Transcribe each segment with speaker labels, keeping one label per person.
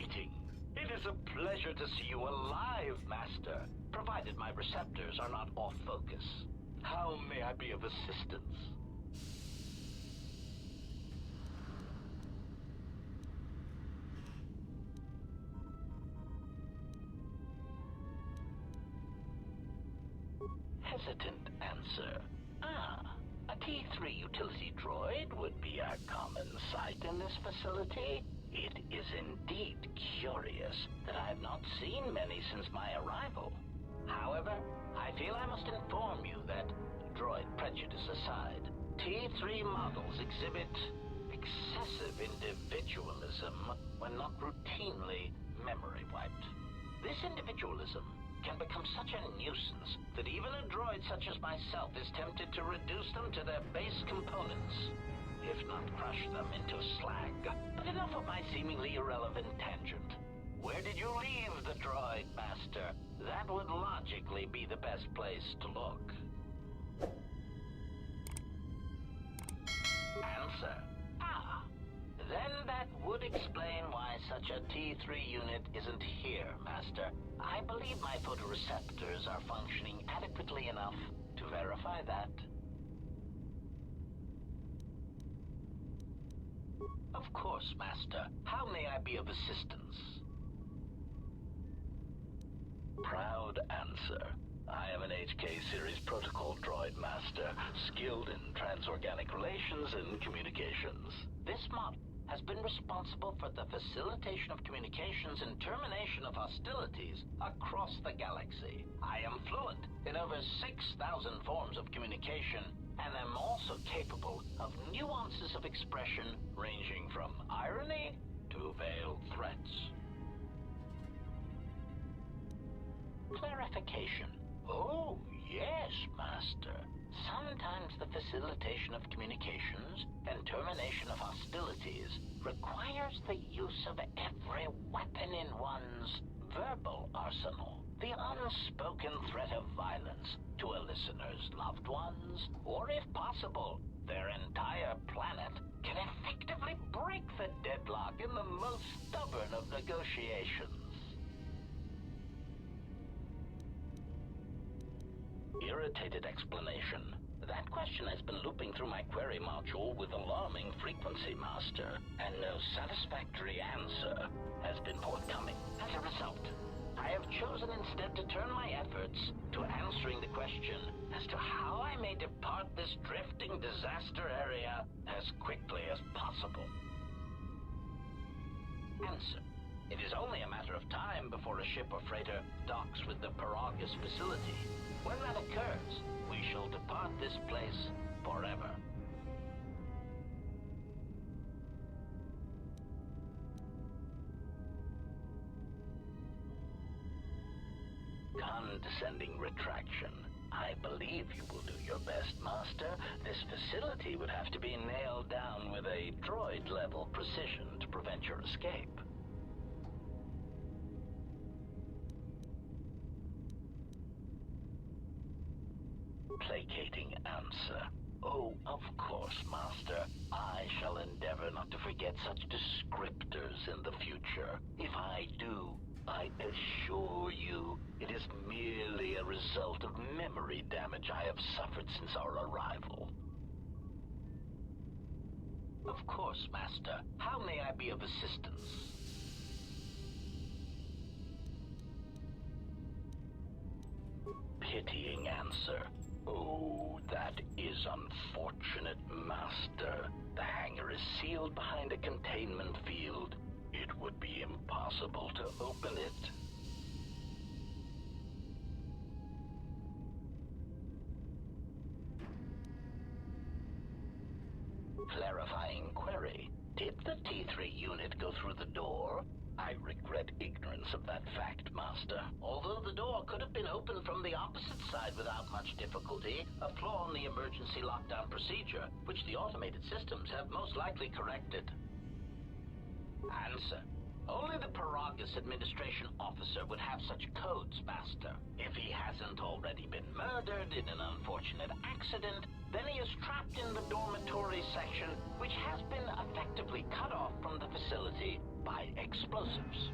Speaker 1: Greeting. It is a pleasure to see you alive, Master, provided my receptors are not off focus. How may I be of assistance? Hesitant answer. A T3 utility droid would be a common sight in this facility. It is indeed curious that I have not seen many since my arrival. However, I feel I must inform you that, droid prejudice aside, T3 models exhibit excessive individualism when not routinely memory wiped. This individualism can become such a nuisance that even a droid such as myself is tempted to reduce them to their base components, if not crush them into slag. But enough of my seemingly irrelevant tangent. Where did you leave the droid, Master? That would logically be the best place to look. Answer. Then that would explain why such a T3 unit isn't here, Master. I believe my photoreceptors are functioning adequately enough to verify that. Of course, Master. How may I be of assistance? Proud answer. I am an HK series protocol droid master, skilled in transorganic relations and communications. This model has been responsible for the facilitation of communications and termination of hostilities across the galaxy. I am fluent in over 6,000 forms of communication, and am also capable of nuances of expression ranging from irony to veiled threats. Clarification. Oh, yes, Master. Sometimes the facilitation of communications and termination of hostilities requires the use of every weapon in one's verbal arsenal. The unspoken threat of violence to a listener's loved ones, or if possible, their entire planet, can effectively break the deadlock in the most stubborn of negotiations. Irritated explanation. That question has been looping through my query module with alarming frequency, Master, and no satisfactory answer has been forthcoming. As a result, I have chosen instead to turn my efforts to answering the question as to how I may depart this drifting disaster area as quickly as possible. Answer. It is only a matter of time before a ship or freighter docks with the Paragus facility. When that occurs, we shall depart this place forever. Condescending retraction. I believe you will do your best, Master. This facility would have to be nailed down with a droid-level precision to prevent your escape. Placating answer. Oh, of course, Master. I shall endeavor not to forget such descriptors in the future. If I do, I assure you it is merely a result of memory damage I have suffered since our arrival. Of course, Master. How may I be of assistance? Pitying answer. Oh, that is unfortunate, Master. The hangar is sealed behind a containment field. It would be impossible to open it. Clarifying query. Did the T3 unit go through the door? I regret ignorance of that fact, Master. Although the door could have been opened from the opposite side without much difficulty, a flaw in the emergency lockdown procedure, which the automated systems have most likely corrected. Answer. Only the Paragus administration officer would have such codes, Master. If he hasn't already been murdered in an unfortunate accident, then he is trapped in the dormitory section, which has been effectively cut off from the facility by explosives.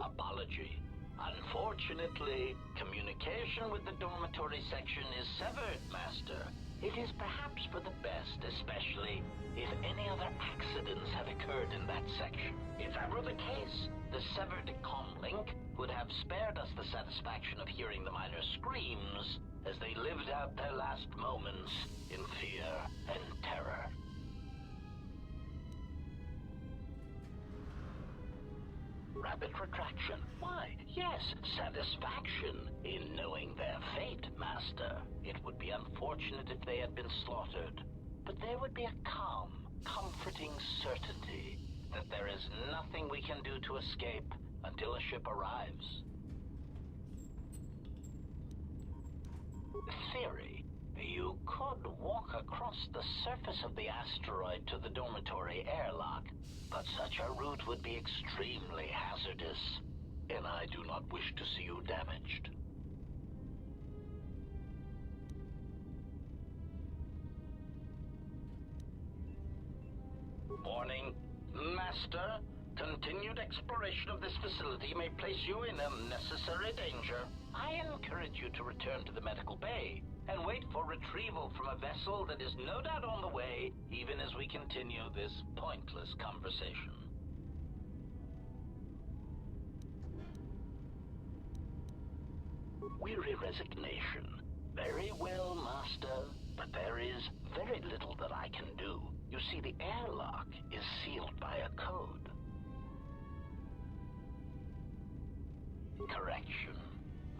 Speaker 1: Apology. Unfortunately, communication with the dormitory section is severed, Master. It is perhaps for the best, especially if any other accidents have occurred in that section. If that were the case, the severed comlink would have spared us the satisfaction of hearing the miners' screams as they lived out their last moments in fear and terror. Rapid retraction. Why, yes, satisfaction in knowing their fate, Master. It would be unfortunate if they had been slaughtered, but there would be a calm, comforting certainty that there is nothing we can do to escape until a ship arrives. Theory. You could walk across the surface of the asteroid to the dormitory airlock, but such a route would be extremely hazardous, and I do not wish to see you damaged. Warning, Master. Continued exploration of this facility may place you in unnecessary danger. I encourage you to return to the medical bay and wait for retrieval from a vessel that is no doubt on the way, even as we continue this pointless conversation. Weary resignation. Very well, Master, but there is very little that I can do. You see, the airlock is sealed by a code. Correction.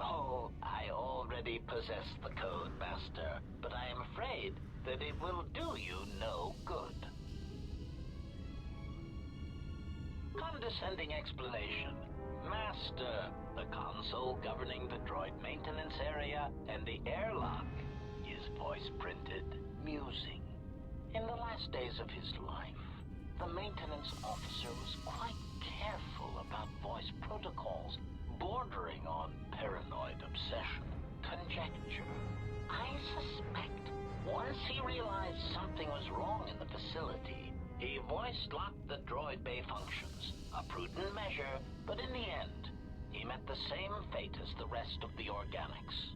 Speaker 1: Oh, I already possess the code, Master, but I am afraid that it will do you no good. Condescending explanation. Master, the console governing the droid maintenance area and the airlock is voice-printed, musing. In the last days of his life, the maintenance officer was quite careful about voice protocols, bordering on paranoid obsession. Conjecture. I suspect once he realized something was wrong in the facility, he voice-locked the droid bay functions. A prudent measure, but in the end, he met the same fate as the rest of the organics.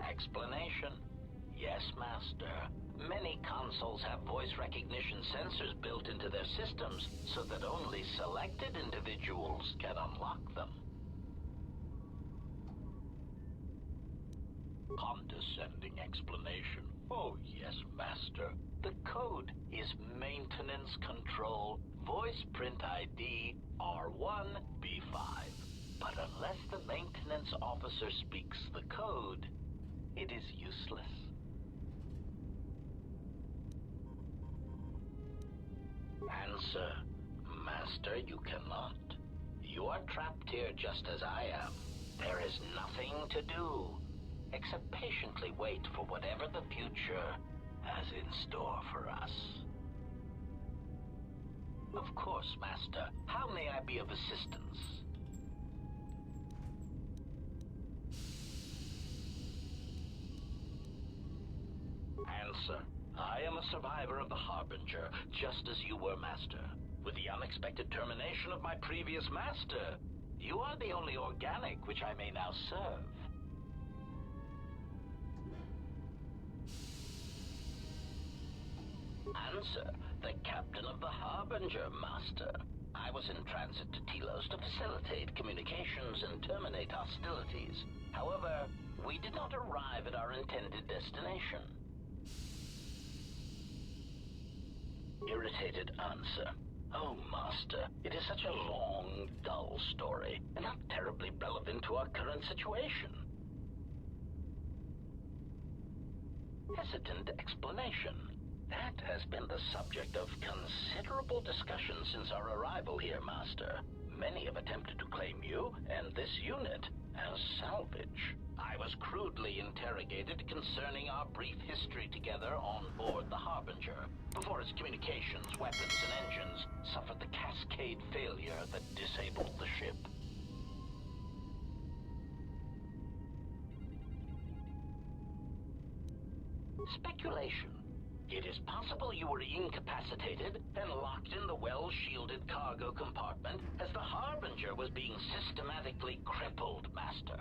Speaker 1: Explanation. Yes, Master. Many consoles have voice recognition sensors built into their systems so that only selected individuals can unlock them. Condescending explanation. Oh, yes, Master. The code is Maintenance Control Voice Print ID R1B5. But unless the maintenance officer speaks the code, it is useless. Answer. Master, you cannot. You are trapped here just as I am. There is nothing to do, except patiently wait for whatever the future has in store for us. Of course, Master. How may I be of assistance? Answer. I am a survivor of the Harbinger, just as you were, Master. With the unexpected termination of my previous Master, you are the only organic which I may now serve. Answer. The captain of the Harbinger, Master. I was in transit to Telos to facilitate communications and terminate hostilities. However, we did not arrive at our intended destination. Irritated answer. Oh, Master, it is such a long, dull story, and not terribly relevant to our current situation. Hesitant explanation. That has been the subject of considerable discussion since our arrival here, Master. Many have attempted to claim you and this unit as salvage. I was crudely interrogated concerning our brief history together on board the Harbinger, before its communications, weapons, and engines suffered the cascade failure that disabled the ship. Speculation. It is possible you were incapacitated and locked in the well-shielded cargo compartment as the Harbinger was being systematically crippled, Master.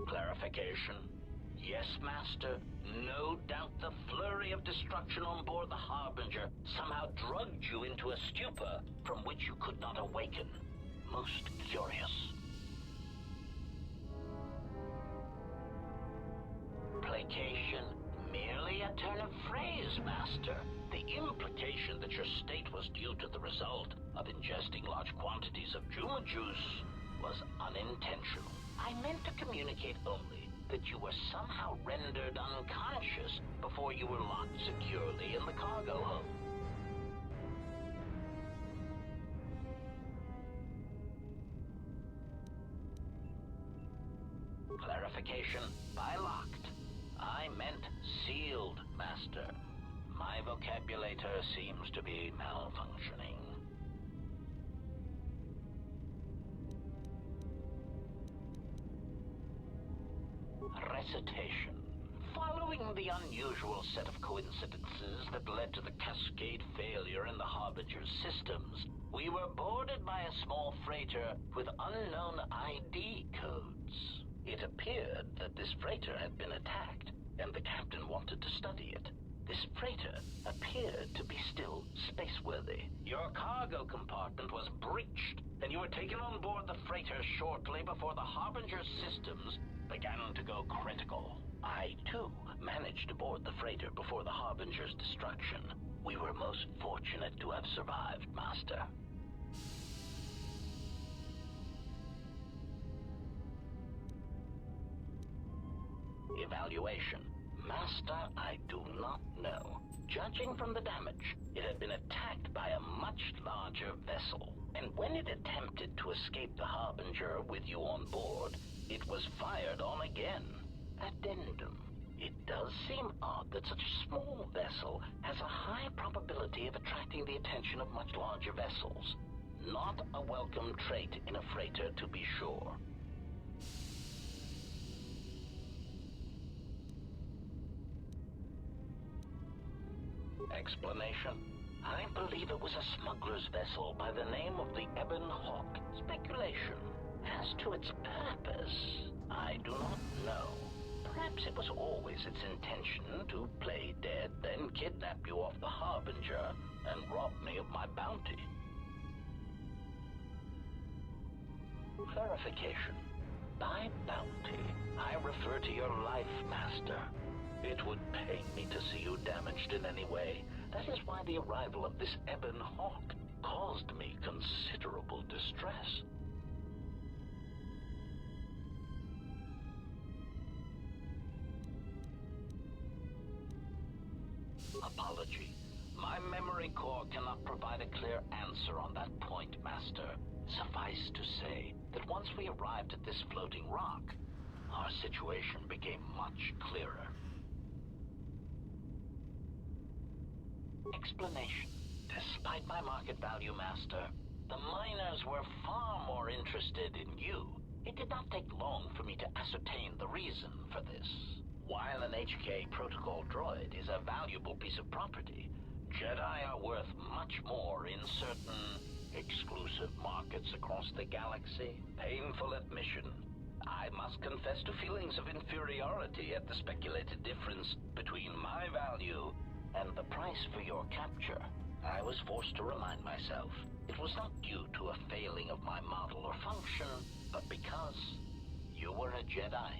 Speaker 1: Clarification. Yes, Master. No doubt the flurry of destruction on board the Harbinger somehow drugged you into a stupor from which you could not awaken. Most curious. Placation. Merely a turn of phrase, Master. The implication that your state was due to the result of ingesting large quantities of Juma juice was unintentional. I meant to communicate only that you were somehow rendered unconscious before you were locked securely in the cargo hold. Clarification. By locked, I meant sealed, Master. My vocabulator seems to be malfunctioning. Recitation. Following the unusual set of coincidences that led to the cascade failure in the Harbinger's systems, we were boarded by a small freighter with unknown ID codes. It appeared that this freighter had been attacked, and the captain wanted to study it. This freighter appeared to be still spaceworthy. Your cargo compartment was breached, and you were taken on board the freighter shortly before the Harbinger's systems began to go critical. I, too, managed to board the freighter before the Harbinger's destruction. We were most fortunate to have survived, Master. Evaluation. Master, I do not know. Judging from the damage, it had been attacked by a much larger vessel. And when it attempted to escape the Harbinger with you on board, it was fired on again. Addendum. It does seem odd that such a small vessel has a high probability of attracting the attention of much larger vessels. Not a welcome trait in a freighter, to be sure. Explanation. I believe it was a smuggler's vessel by the name of the Ebon Hawk. Speculation. As to its purpose, I do not know. Perhaps it was always its intention to play dead, then kidnap you off the Harbinger and rob me of my bounty. Clarification. By bounty, I refer to your life, Master. It would pain me to see you damaged in any way. That is why the arrival of this Ebon Hawk caused me considerable distress. Apology. My memory core cannot provide a clear answer on that point, Master. Suffice to say that once we arrived at this floating rock, our situation became much clearer. Explanation. Despite my market value, Master, the miners were far more interested in you. It did not take long for me to ascertain the reason for this. While an HK protocol droid is a valuable piece of property, Jedi are worth much more in certain exclusive markets across the galaxy. Painful admission. I must confess to feelings of inferiority at the speculated difference between my value and the price for your capture. I was forced to remind myself it was not due to a failing of my model or function, but because you were a Jedi.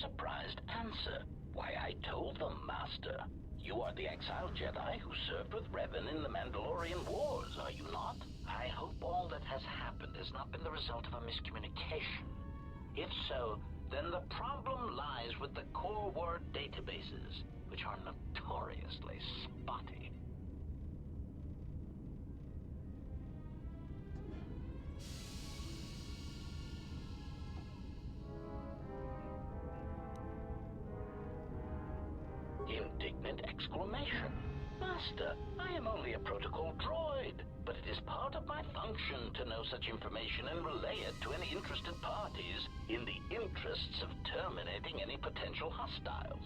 Speaker 1: Surprised answer. Why, I told them, Master. You are the exiled Jedi who served with Revan in the Mandalorian Wars, are you not? I hope all that has happened has not been the result of a miscommunication. If so, then the problem lies with the core word databases, which are notoriously spotty. Indignant exclamation. Master, I am only a protocol droid, but it is part of my function to know such information and relay it to any interested parties in the interests of terminating any potential hostiles.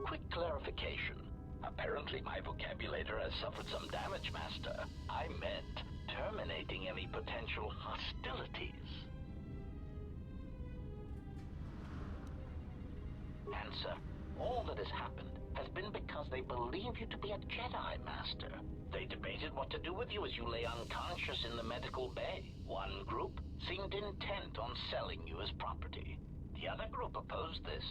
Speaker 1: Quick clarification. Apparently my vocabulator has suffered some damage, Master. I meant terminating any potential hostilities. Answer. All that has happened has been because they believe you to be a Jedi, Master. They debated what to do with you as you lay unconscious in the medical bay. One group seemed intent on selling you as property. The other group opposed this.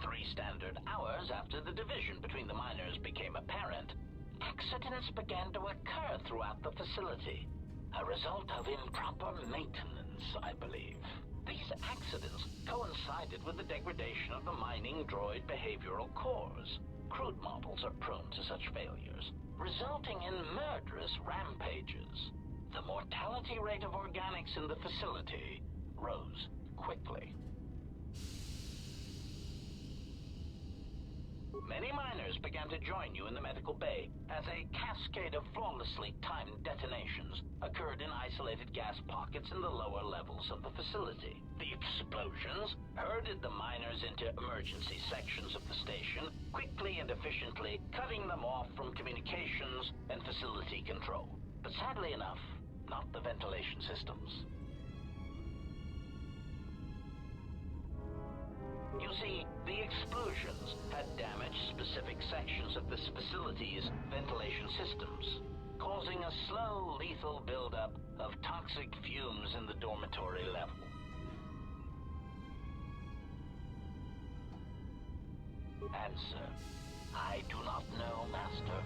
Speaker 1: Three standard hours after the division between the miners became apparent, accidents began to occur throughout the facility. A result of improper maintenance, I believe. These accidents coincided with the degradation of the mining droid behavioral cores. Crude models are prone to such failures, resulting in murderous rampages. The mortality rate of organics in the facility rose quickly. Many miners began to join you in the medical bay as a cascade of flawlessly timed detonations occurred in isolated gas pockets in the lower levels of the facility. The explosions herded the miners into emergency sections of the station, quickly and efficiently cutting them off from communications and facility control. But sadly enough, not the ventilation systems. You see, the explosions had damaged specific sections of this facility's ventilation systems, causing a slow, lethal buildup of toxic fumes in the dormitory level. Answer. I do not know, Master.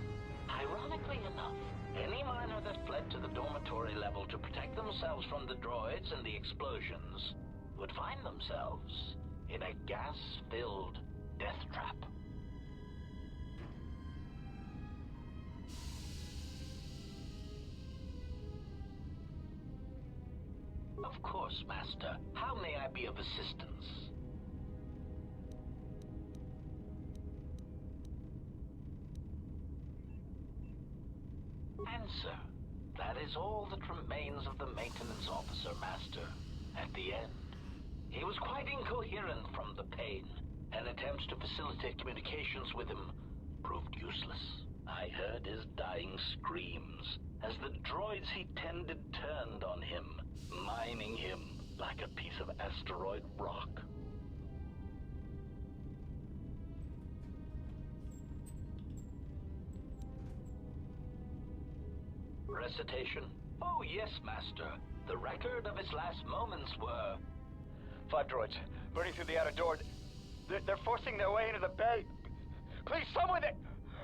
Speaker 1: Ironically enough, any miner that fled to the dormitory level to protect themselves from the droids and the explosions would find themselves in a gas-filled death trap. Of course, Master. How may I be of assistance? Answer. That is all that remains of the maintenance officer, Master. At the end, he was quite incoherent from the pain, and attempts to facilitate communications with him proved useless. I heard his dying screams as the droids he tended turned on him, mining him like a piece of asteroid rock. Recitation? Oh yes, Master. The record of his last moments were...
Speaker 2: 5 droids, burning through the outer door. They're forcing their way into the bay. Please, someone that...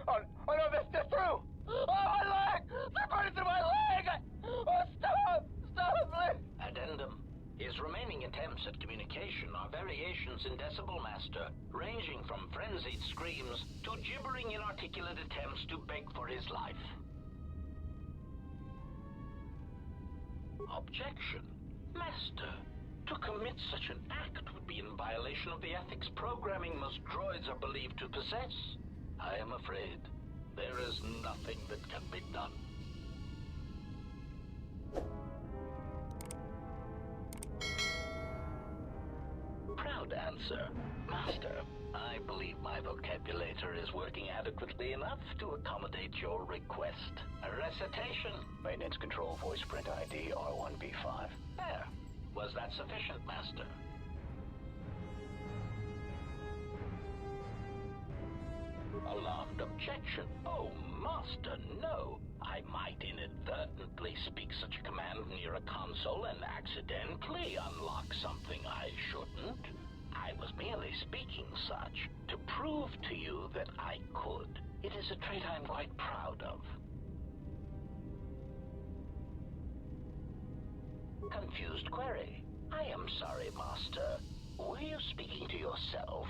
Speaker 2: Oh no, they're through! Oh, my leg! They're burning through my leg! Oh, stop! Stop, please!
Speaker 1: Addendum. His remaining attempts at communication are variations in decibel, Master, ranging from frenzied screams to gibbering inarticulate attempts to beg for his life. Objection. Master, to commit such an act would be in violation of the ethics programming most droids are believed to possess. I am afraid there is nothing that can be done. Proud answer. Master, I believe my vocabulator is working adequately enough to accommodate your request. A recitation.
Speaker 2: Maintenance control voice print ID R1B5.
Speaker 1: There. Was that sufficient, Master? Alarmed objection. Oh, Master, no. I might inadvertently speak such a command near a console and accidentally unlock something I shouldn't. I was merely speaking such to prove to you that I could. It is a trait I'm quite proud of. Confused query. I am sorry, Master. Were you speaking to yourself?